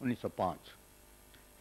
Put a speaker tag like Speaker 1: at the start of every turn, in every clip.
Speaker 1: 1905।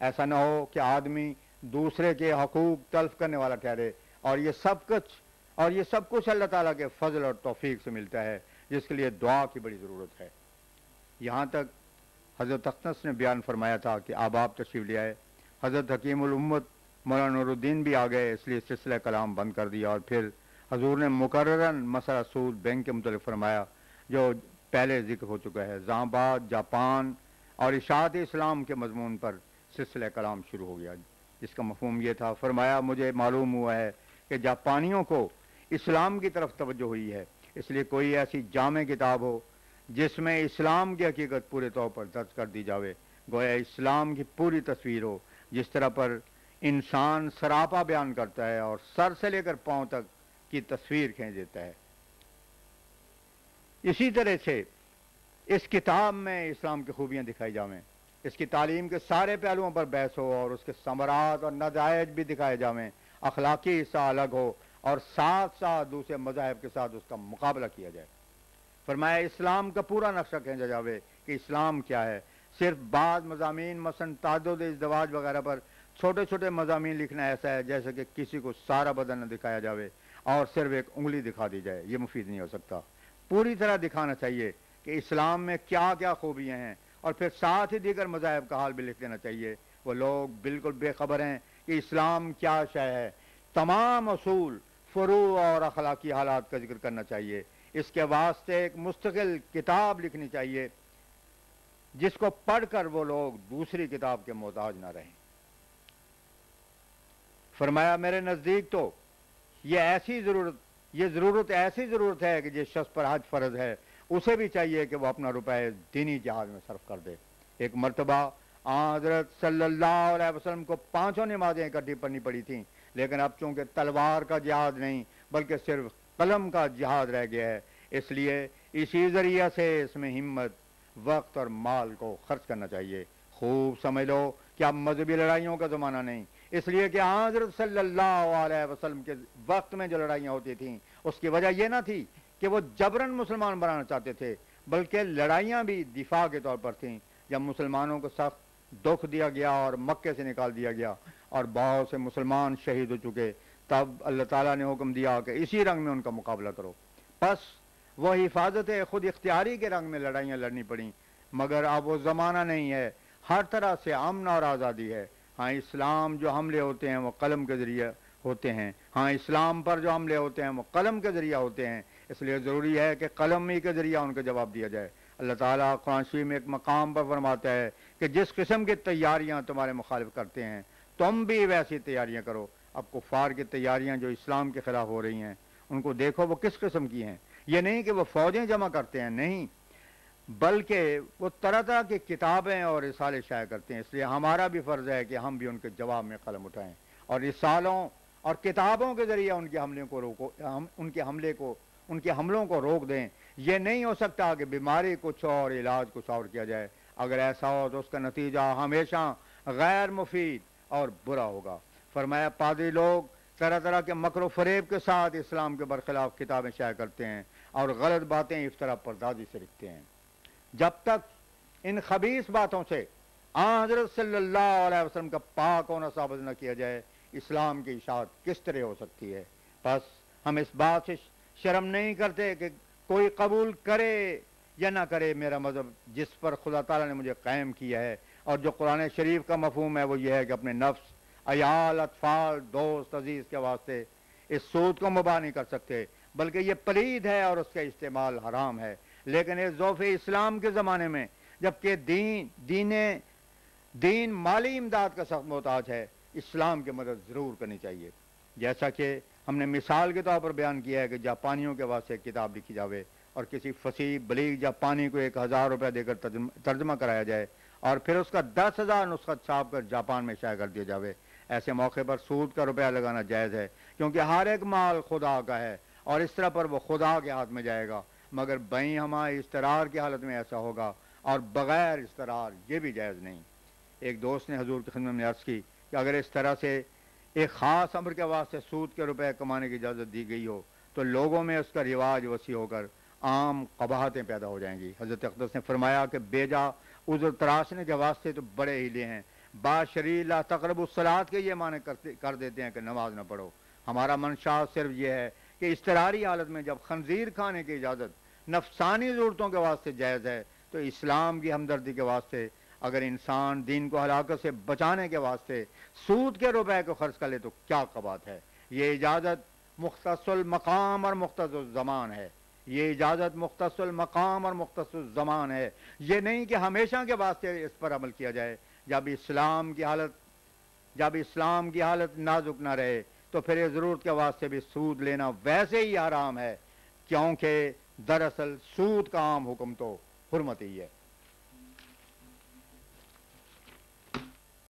Speaker 1: ایسا نہ ہو کہ آدمی دوسرے کے حقوق تلف کرنے والا ٹھہرے، اور یہ سب کچھ اللہ تعالیٰ کے فضل اور توفیق سے ملتا ہے، جس کے لیے دعا کی بڑی ضرورت ہے۔ یہاں تک حضرت اخنس نے بیان فرمایا تھا کہ آپ تشریف لے آئے۔ حضرت حکیم الامت مولانا نور الدین بھی آ گئے، اس لیے سلسلہ کلام بند کر دیا، اور پھر حضور نے مقرراً مسئلہ سود بینک کے متعلق فرمایا جو پہلے ذکر ہو چکا ہے۔ اسلام آباد، جاپان اور اشاعت اسلام کے مضمون پر سلسلہ کلام شروع ہو گیا، جس کا مفہوم یہ تھا، فرمایا مجھے معلوم ہوا ہے کہ جاپانیوں کو اسلام کی طرف توجہ ہوئی ہے، اس لیے کوئی ایسی جامع کتاب ہو جس میں اسلام کی حقیقت پورے طور پر درج کر دی جاوے، گویا اسلام کی پوری تصویر ہو، جس طرح پر انسان سراپا بیان کرتا ہے اور سر سے لے کر پاؤں تک کی تصویر کھینچ دیتا ہے۔ اسی طرح سے اس کتاب میں اسلام کی خوبیاں دکھائی جاویں، اس کی تعلیم کے سارے پہلوؤں پر بحث ہو اور اس کے ثمرات اور نتائج بھی دکھائے جاویں، اخلاقی حصہ الگ ہو اور ساتھ ساتھ دوسرے مذاہب کے ساتھ اس کا مقابلہ کیا جائے۔ فرمایا اسلام کا پورا نقشہ کھینچا جاوے کہ اسلام کیا ہے، صرف بعض مضامین مثلا تعدد ازدواج وغیرہ پر چھوٹے چھوٹے مضامین لکھنا ایسا ہے جیسے کہ کسی کو سارا بدن نہ دکھایا جاوے اور صرف ایک انگلی دکھا دی جائے، یہ مفید نہیں ہو سکتا۔ پوری طرح دکھانا چاہیے کہ اسلام میں کیا کیا خوبیاں ہیں، اور پھر ساتھ ہی دیگر مذاہب کا حال بھی لکھ دینا چاہیے۔ وہ لوگ بالکل بے خبر ہیں کہ اسلام کیا شے ہے، تمام اصول، فروع اور اخلاقی حالات کا ذکر کرنا چاہیے۔ اس کے واسطے ایک مستقل کتاب لکھنی چاہیے جس کو پڑھ کر وہ لوگ دوسری کتاب کے محتاج نہ رہیں۔ فرمایا میرے نزدیک تو یہ ضرورت ایسی ضرورت ہے کہ جس شخص پر حج فرض ہے اسے بھی چاہیے کہ وہ اپنا روپے دینی جہاد میں صرف کر دے۔ ایک مرتبہ حضرت صلی اللہ علیہ وسلم کو 5 نمازیں اکٹھی پڑھنی پڑی تھیں، لیکن اب چونکہ تلوار کا جہاد نہیں بلکہ صرف قلم کا جہاد رہ گیا ہے، اس لیے اسی ذریعہ سے اس میں ہمت، وقت اور مال کو خرچ کرنا چاہیے۔ خوب سمجھ لو کہ اب مذہبی لڑائیوں کا زمانہ نہیں، اس لیے کہ حضرت صلی اللہ علیہ وسلم کے وقت میں جو لڑائیاں ہوتی تھیں اس کی وجہ یہ نہ تھی کہ وہ جبراً مسلمان بنانا چاہتے تھے، بلکہ لڑائیاں بھی دفاع کے طور پر تھیں۔ جب مسلمانوں کو سخت دکھ دیا گیا اور مکے سے نکال دیا گیا اور بہت سے مسلمان شہید ہو چکے، تب اللہ تعالیٰ نے حکم دیا کہ اسی رنگ میں ان کا مقابلہ کرو۔ پس وہ حفاظت خود اختیاری کے رنگ میں لڑائیاں لڑنی پڑیں، مگر اب وہ زمانہ نہیں ہے، ہر طرح سے امن اور آزادی ہے۔ ہاں اسلام جو حملے ہوتے ہیں وہ قلم کے ذریعے ہوتے ہیں، اسلام پر جو حملے ہوتے ہیں وہ قلم کے ذریعے ہوتے ہیں، اس لیے ضروری ہے کہ قلم ہی کے ذریعہ ان کا جواب دیا جائے۔ اللہ تعالیٰ قرآن شریف میں ایک مقام پر فرماتا ہے کہ جس قسم کی تیاریاں تمہارے مخالف کرتے ہیں تم بھی ویسی تیاریاں کرو۔ اب کفار کی تیاریاں جو اسلام کے خلاف ہو رہی ہیں ان کو دیکھو وہ کس قسم کی ہیں۔ یہ نہیں کہ وہ فوجیں جمع کرتے ہیں، نہیں، بلکہ وہ طرح طرح کی کتابیں اور رسالے شائع کرتے ہیں۔ اس لیے ہمارا بھی فرض ہے کہ ہم بھی ان کے جواب میں قلم اٹھائیں اور رسالوں اور کتابوں کے ذریعے ان کے حملوں کو روک دیں۔ یہ نہیں ہو سکتا کہ بیماری کچھ اور علاج کچھ اور کیا جائے، اگر ایسا ہو تو اس کا نتیجہ ہمیشہ غیر مفید اور برا ہوگا۔ فرمایا پادری لوگ طرح طرح کے مکر و فریب کے ساتھ اسلام کے برخلاف کتابیں شائع کرتے ہیں اور غلط باتیں افطرا پردازی سے لکھتے ہیں۔ جب تک ان خبیث باتوں سے حضرت صلی اللہ علیہ وسلم کا پاک ہونا ثابت نہ کیا جائے، اسلام کی اشاعت کس طرح ہو سکتی ہے؟ بس ہم اس بات سے شرم نہیں کرتے کہ کوئی قبول کرے یا نہ کرے میرا مذہب جس پر خدا تعالیٰ نے مجھے قائم کیا ہے، اور جو قرآن شریف کا مفہوم ہے وہ یہ ہے کہ اپنے نفس، عیال، اطفال، دوست، عزیز کے واسطے اس سود کو مباح نہیں کر سکتے، بلکہ یہ پلید ہے اور اس کا استعمال حرام ہے۔ لیکن اس ذوف اسلام کے زمانے میں جبکہ دین مالی امداد کا سخت محتاج ہے، اسلام کی مدد ضرور کرنی چاہیے۔ جیسا کہ ہم نے مثال کے طور پر بیان کیا ہے کہ جاپانیوں کے واسطے کتاب لکھی جاوے اور کسی فصیح بلیغ جاپانی کو 1000 روپے دے کر ترجمہ کرایا جائے اور پھر اس کا 10,000 نسخہ چھاپ کر جاپان میں شائع کر دیا جاوے، ایسے موقع پر سود کا روپیہ لگانا جائز ہے، کیونکہ ہر ایک مال خدا کا ہے اور اس طرح پر وہ خدا کے ہاتھ میں جائے گا، مگر بیں ہمارے استرار کی حالت میں ایسا ہوگا اور بغیر استرار یہ بھی جائز نہیں۔ ایک دوست نے حضور کی خدمت میں عرض کی کہ اگر اس طرح سے ایک خاص امر کے واسطے سود کے روپے کمانے کی اجازت دی گئی ہو تو لوگوں میں اس کا رواج وسیع ہو کر عام قباحتیں پیدا ہو جائیں گی۔ حضرت اقدس نے فرمایا کہ بیجا عذر تراشنے کے واسطے تو بڑے ہیلے ہیں، باشری لا تقربوا الصلاۃ کے یہ معنی کر دیتے ہیں کہ نماز نہ پڑھو. ہمارا منشا صرف یہ ہے کہ اضطراری حالت میں جب خنزیر کھانے کی اجازت نفسانی ضرورتوں کے واسطے جائز ہے تو اسلام کی ہمدردی کے واسطے اگر انسان دین کو ہلاکت سے بچانے کے واسطے سود کے روپے کو خرچ کر لے تو کیا قباحت ہے. یہ اجازت مختص المقام اور مختص الزمان ہے. یہ اجازت مختص المقام اور مختص الزمان ہے. یہ نہیں کہ ہمیشہ کے واسطے اس پر عمل کیا جائے. جب اسلام کی حالت نازک نہ رہے تو پھر یہ ضرورت کے واسطے بھی سود لینا ویسے ہی حرام ہے، کیونکہ دراصل سود کا عام حکم تو حرمت ہی ہے.